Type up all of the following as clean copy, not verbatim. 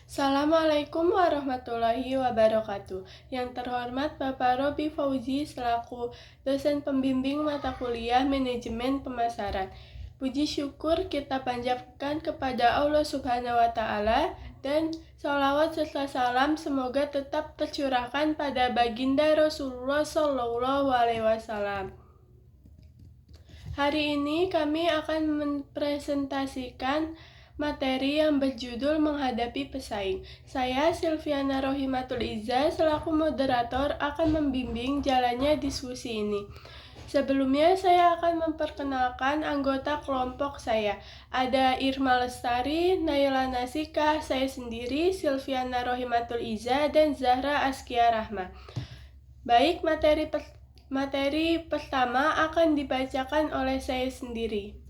Assalamualaikum warahmatullahi wabarakatuh. Yang terhormat Bapak Robi Fauzi selaku dosen pembimbing mata kuliah Manajemen Pemasaran. Puji syukur kita panjatkan kepada Allah Subhanahu wa Ta'ala dan salawat serta salam semoga tetap tercurahkan pada baginda Rasulullah Shallallahu Alaihi Wasallam. Hari ini kami akan mempresentasikan materi yang berjudul Menghadapi Pesaing. Saya Silviana Rohimatul Izza selaku moderator akan membimbing jalannya diskusi ini. Sebelumnya saya akan memperkenalkan anggota kelompok saya. Ada Irma Lestari, Naila Nasika, saya sendiri Silviana Rohimatul Izza, dan Zahra Askia Rahma. Baik, materi pertama akan dibacakan oleh saya sendiri.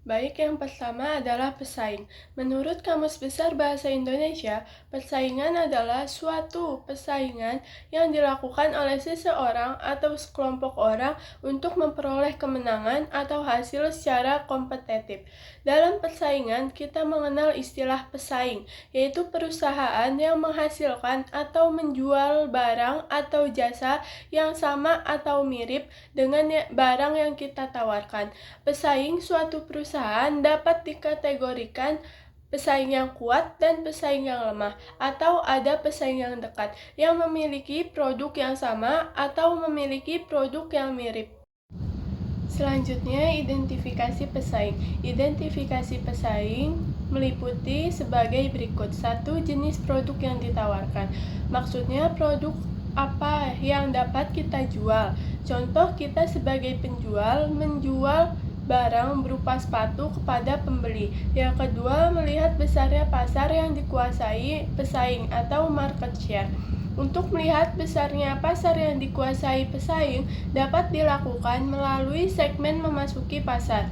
Baik, yang pertama adalah pesaing. Menurut Kamus Besar Bahasa Indonesia, persaingan adalah suatu persaingan yang dilakukan oleh seseorang atau sekelompok orang untuk memperoleh kemenangan atau hasil secara kompetitif. Dalam persaingan, kita mengenal istilah pesaing, yaitu perusahaan yang menghasilkan atau menjual barang atau jasa yang sama atau mirip dengan barang yang kita tawarkan. Pesaing suatu perusahaan dapat dikategorikan pesaing yang kuat dan pesaing yang lemah, atau ada pesaing yang dekat, yang memiliki produk yang sama atau memiliki produk yang mirip. Selanjutnya, identifikasi pesaing. Identifikasi pesaing meliputi sebagai berikut. 1. Jenis produk yang ditawarkan. Maksudnya produk apa yang dapat kita jual. Contoh, kita sebagai penjual menjual barang berupa sepatu kepada pembeli. Yang kedua, melihat besarnya pasar yang dikuasai pesaing atau market share. Untuk melihat besarnya pasar yang dikuasai pesaing dapat dilakukan melalui segmen memasuki pasar.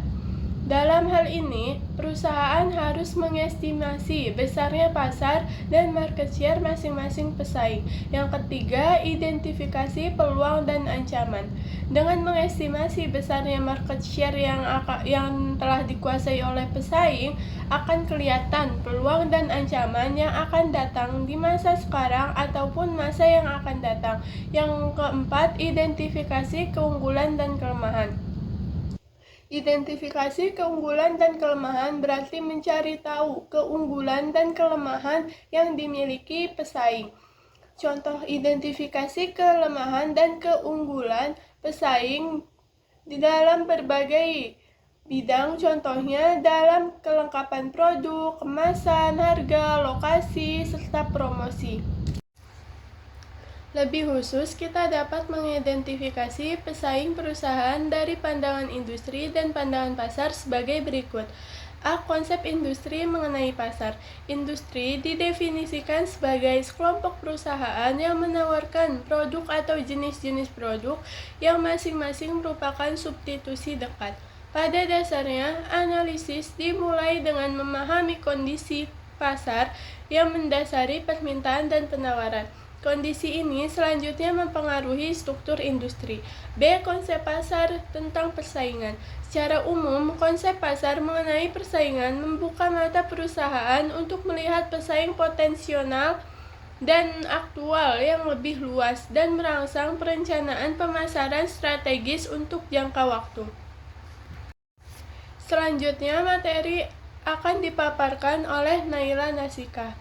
Dalam hal ini, perusahaan harus mengestimasi besarnya pasar dan market share masing-masing pesaing. Yang ketiga, identifikasi peluang dan ancaman. Dengan mengestimasi besarnya market share yang telah dikuasai oleh pesaing, akan kelihatan peluang dan ancaman yang akan datang di masa sekarang ataupun masa yang akan datang. Yang keempat, identifikasi keunggulan dan kelemahan. Identifikasi keunggulan dan kelemahan berarti mencari tahu keunggulan dan kelemahan yang dimiliki pesaing. Contoh identifikasi kelemahan dan keunggulan pesaing di dalam berbagai bidang, contohnya dalam kelengkapan produk, kemasan, harga, lokasi, serta promosi. Lebih khusus, kita dapat mengidentifikasi pesaing perusahaan dari pandangan industri dan pandangan pasar sebagai berikut. A. Konsep industri mengenai pasar. Industri didefinisikan sebagai sekelompok perusahaan yang menawarkan produk atau jenis-jenis produk yang masing-masing merupakan substitusi dekat. Pada dasarnya, analisis dimulai dengan memahami kondisi pasar yang mendasari permintaan dan penawaran. Kondisi ini selanjutnya mempengaruhi struktur industri. B. Konsep pasar tentang persaingan. Secara umum, konsep pasar mengenai persaingan membuka mata perusahaan untuk melihat pesaing potensial dan aktual yang lebih luas dan merangsang perencanaan pemasaran strategis untuk jangka waktu. Selanjutnya, materi akan dipaparkan oleh Naila Nasika.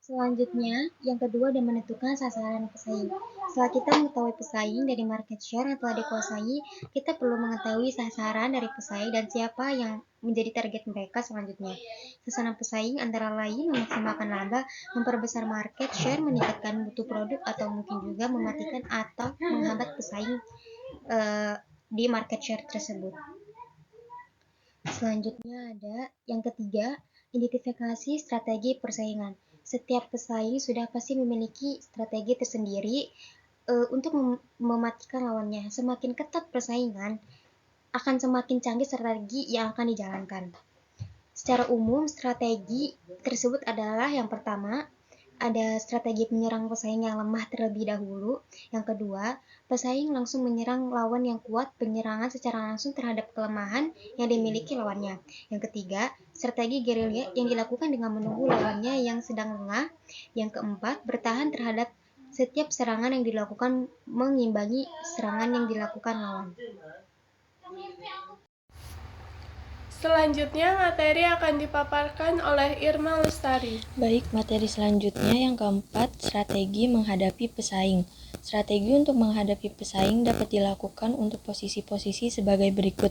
Selanjutnya, yang kedua dan menentukan sasaran pesaing. Setelah kita mengetahui pesaing dari market share yang telah dikuasai, kita perlu mengetahui sasaran dari pesaing dan siapa yang menjadi target mereka selanjutnya. Sasaran pesaing antara lain memaksimalkan laba, memperbesar market share, meningkatkan mutu produk, atau mungkin juga mematikan atau menghambat pesaing di market share tersebut. Selanjutnya ada yang ketiga, identifikasi strategi persaingan. Setiap pesaing sudah pasti memiliki strategi tersendiri untuk mematikan lawannya. Semakin ketat persaingan, akan semakin canggih strategi yang akan dijalankan. Secara umum, strategi tersebut adalah yang pertama, ada strategi menyerang pesaing yang lemah terlebih dahulu. Yang kedua, pesaing langsung menyerang lawan yang kuat, penyerangan secara langsung terhadap kelemahan yang dimiliki lawannya. Yang ketiga, strategi gerilya yang dilakukan dengan menunggu lawannya yang sedang lengah. Yang keempat, bertahan terhadap setiap serangan yang dilakukan mengimbangi serangan yang dilakukan lawan. Selanjutnya, materi akan dipaparkan oleh Irma Lestari. Baik, materi selanjutnya yang keempat, strategi menghadapi pesaing. Strategi untuk menghadapi pesaing dapat dilakukan untuk posisi-posisi sebagai berikut.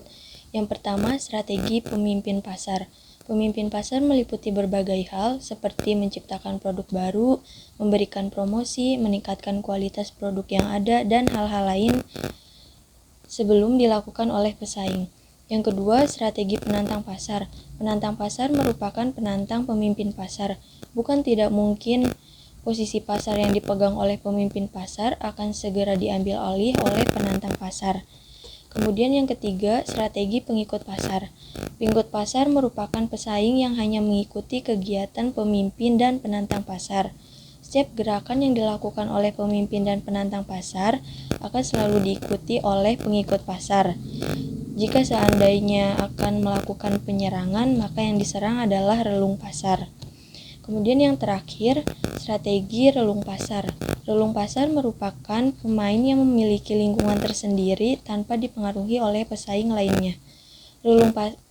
Yang pertama, strategi pemimpin pasar. Pemimpin pasar meliputi berbagai hal seperti menciptakan produk baru, memberikan promosi, meningkatkan kualitas produk yang ada, dan hal-hal lain sebelum dilakukan oleh pesaing. Yang kedua, strategi penantang pasar. Penantang pasar merupakan penantang pemimpin pasar. Bukan tidak mungkin posisi pasar yang dipegang oleh pemimpin pasar akan segera diambil alih oleh penantang pasar. Kemudian yang ketiga, strategi pengikut pasar. Pengikut pasar merupakan pesaing yang hanya mengikuti kegiatan pemimpin dan penantang pasar. Setiap gerakan yang dilakukan oleh pemimpin dan penantang pasar akan selalu diikuti oleh pengikut pasar. Jika seandainya akan melakukan penyerangan, maka yang diserang adalah relung pasar. Kemudian yang terakhir, strategi relung pasar. Relung pasar merupakan pemain yang memiliki lingkungan tersendiri tanpa dipengaruhi oleh pesaing lainnya.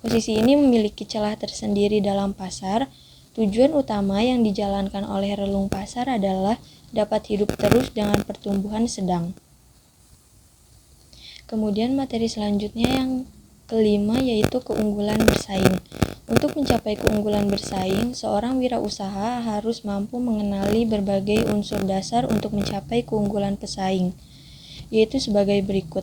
Posisi ini memiliki celah tersendiri dalam pasar. Tujuan utama yang dijalankan oleh relung pasar adalah dapat hidup terus dengan pertumbuhan sedang. Kemudian materi selanjutnya yang kelima yaitu keunggulan bersaing. Untuk mencapai keunggulan bersaing, seorang wirausaha harus mampu mengenali berbagai unsur dasar untuk mencapai keunggulan pesaing, yaitu sebagai berikut.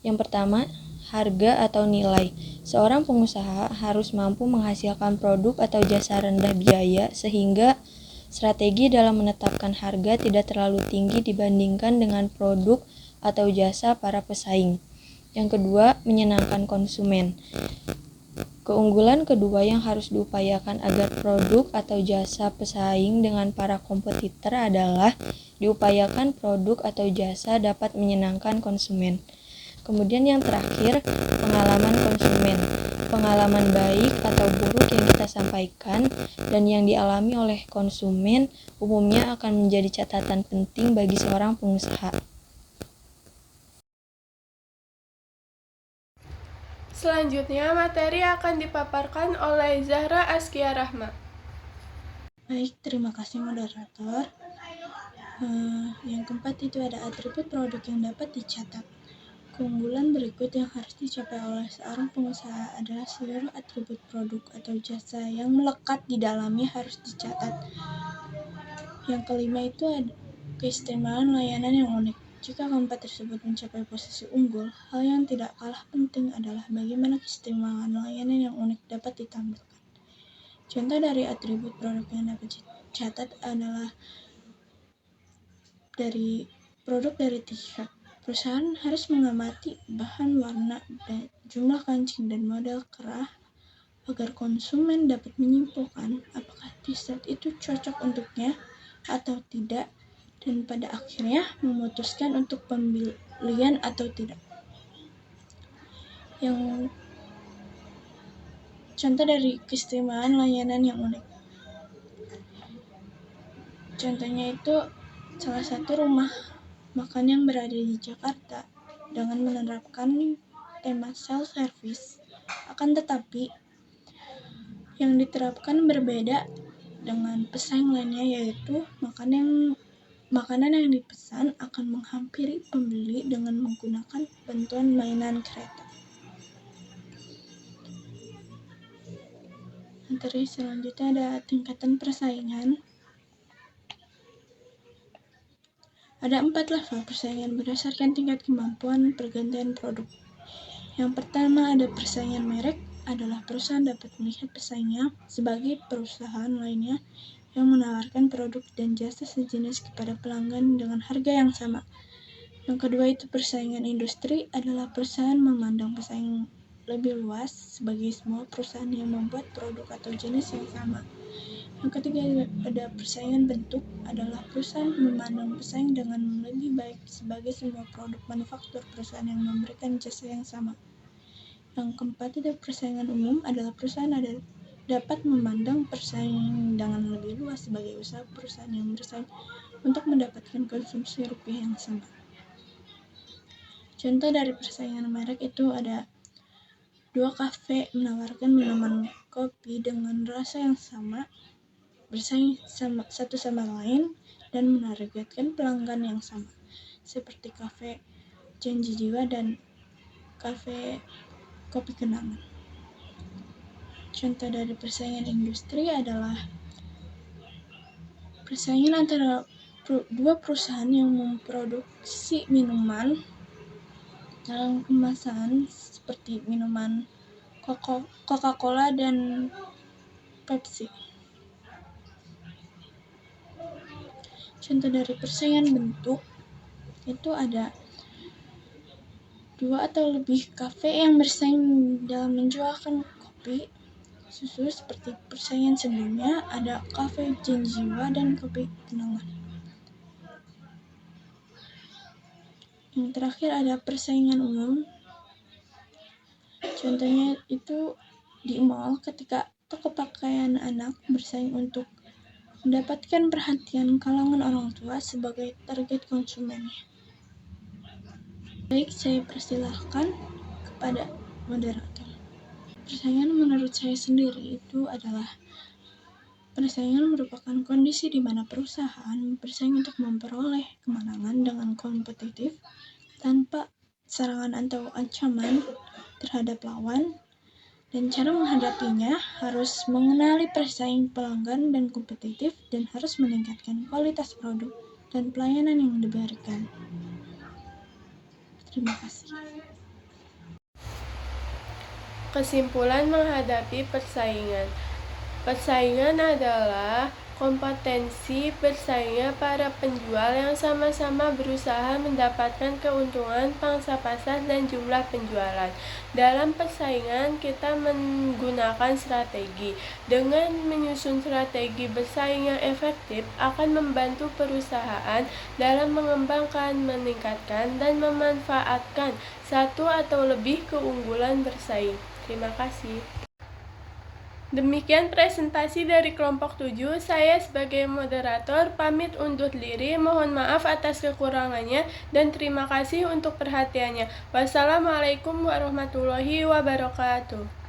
Yang pertama, harga atau nilai. Seorang pengusaha harus mampu menghasilkan produk atau jasa rendah biaya sehingga strategi dalam menetapkan harga tidak terlalu tinggi dibandingkan dengan produk atau jasa para pesaing. Yang kedua, menyenangkan konsumen. Keunggulan kedua yang harus diupayakan agar produk atau jasa pesaing dengan para kompetitor adalah diupayakan produk atau jasa dapat menyenangkan konsumen. Kemudian yang terakhir, pengalaman konsumen. Pengalaman baik atau buruk yang kita sampaikan dan yang dialami oleh konsumen umumnya akan menjadi catatan penting bagi seorang pengusaha. Selanjutnya, materi akan dipaparkan oleh Zahra Askia Rahma. Baik, terima kasih moderator. Yang keempat itu ada atribut produk yang dapat dicatat. Keunggulan berikut yang harus dicapai oleh seorang pengusaha adalah seluruh atribut produk atau jasa yang melekat di dalamnya harus dicatat. Yang kelima itu ada keistimewaan layanan yang unik. Jika keempat tersebut mencapai posisi unggul, hal yang tidak kalah penting adalah bagaimana keistimewaan layanan yang unik dapat ditampilkan. Contoh dari atribut produk yang dapat dicatat adalah dari produk dari t-shirt. Perusahaan harus mengamati bahan, warna, dan jumlah kancing dan model kerah agar konsumen dapat menyimpulkan apakah t-shirt itu cocok untuknya atau tidak, dan pada akhirnya memutuskan untuk pembelian atau tidak. Yang contoh dari keistimewaan layanan yang unik. Contohnya itu salah satu rumah makan yang berada di Jakarta dengan menerapkan tema self-service. Akan tetapi yang diterapkan berbeda dengan pesaing lainnya, yaitu makanan yang dipesan akan menghampiri pembeli dengan menggunakan bantuan mainan kereta. Materi selanjutnya ada tingkatan persaingan. Ada 4 level persaingan berdasarkan tingkat kemampuan pergantian produk. Yang pertama ada persaingan merek, adalah perusahaan dapat melihat pesaingnya sebagai perusahaan lainnya yang menawarkan produk dan jasa sejenis kepada pelanggan dengan harga yang sama. Yang kedua itu persaingan industri, adalah perusahaan memandang pesaing lebih luas sebagai semua perusahaan yang membuat produk atau jenis yang sama. Yang ketiga ada persaingan bentuk, adalah perusahaan memandang pesaing dengan lebih baik sebagai semua produk manufaktur perusahaan yang memberikan jasa yang sama. Yang keempat ada persaingan umum, adalah perusahaan dapat memandang persaing dengan lebih luas sebagai usaha perusahaan yang bersaing untuk mendapatkan konsumsi rupiah yang sama. Contoh dari persaingan merek itu ada 2 kafe menawarkan minuman kopi dengan rasa yang sama, bersaing satu sama lain, dan menargetkan pelanggan yang sama, seperti kafe Janji Jiwa dan kafe Kopi Kenangan. Contoh dari persaingan industri adalah persaingan antara dua perusahaan yang memproduksi minuman dalam kemasan seperti minuman Coca-Cola dan Pepsi. Contoh dari persaingan bentuk itu ada 2 atau lebih kafe yang bersaing dalam menjualkan kopi, susu seperti persaingan sebelumnya ada kafe Janji Jiwa dan kopi Kenangan. Yang terakhir ada persaingan umum. Contohnya itu di mall ketika toko pakaian anak bersaing untuk mendapatkan perhatian kalangan orang tua sebagai target konsumennya. Baik, saya persilahkan kepada moderator. Persaingan menurut saya sendiri itu adalah persaingan merupakan kondisi di mana perusahaan bersaing untuk memperoleh kemenangan dengan kompetitif tanpa serangan atau ancaman terhadap lawan, dan cara menghadapinya harus mengenali pesaing, pelanggan, dan kompetitif, dan harus meningkatkan kualitas produk dan pelayanan yang diberikan. Terima kasih. Kesimpulan menghadapi persaingan. Persaingan adalah kompetensi bersaingnya para penjual yang sama-sama berusaha mendapatkan keuntungan pangsa pasar dan jumlah penjualan. Dalam persaingan, kita menggunakan strategi. Dengan menyusun strategi bersaing yang efektif akan membantu perusahaan dalam mengembangkan, meningkatkan, dan memanfaatkan satu atau lebih keunggulan bersaing. Terima kasih. Demikian presentasi dari kelompok 7. Saya sebagai moderator pamit undur diri. Mohon maaf atas kekurangannya dan terima kasih untuk perhatiannya. Wassalamualaikum warahmatullahi wabarakatuh.